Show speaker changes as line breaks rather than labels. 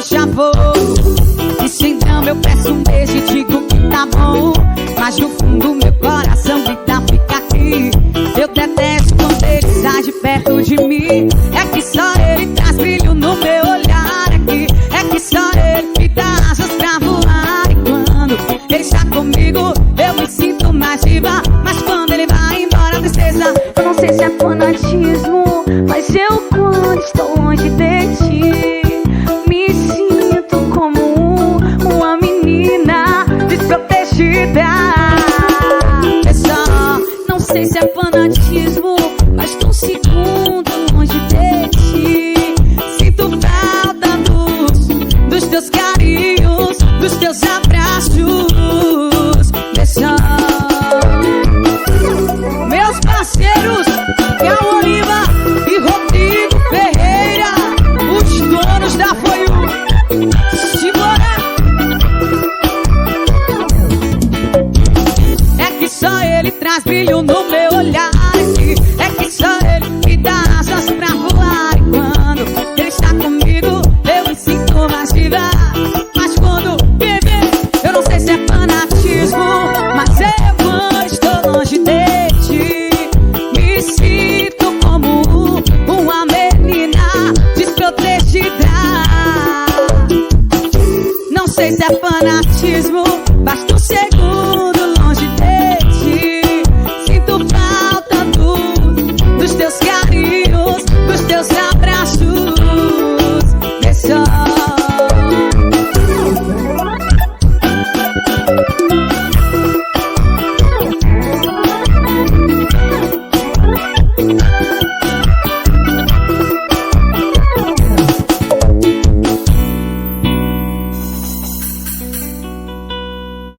já vou. E se então eu peço um beijo e digo que tá bom, mas no fundo meu coração grita, fica aqui. Eu detesto quando ele sai de perto de mim. É que só ele traz brilho no meu olhar aqui. É que só ele me dá asas pra voar. E quando ele está comigo eu me sinto mais viva. Mas quando ele vai embora a tristeza.
Eu não sei se é fanatismo, mas eu quando estou longe de ti me sinto como uma menina desprotegida.
Pessoal,
não sei se é fanatismo, mas tô um segundo longe de ti.
sinto falta dos teus carinhos, dos teus abraços. Pessoal, meus parceiros Cal Oliva e Rodrigo Ferreira, os donos da Foiu. Simbora! É que só ele traz brilho no meu olhar. É que só ele me dá asas pra voar.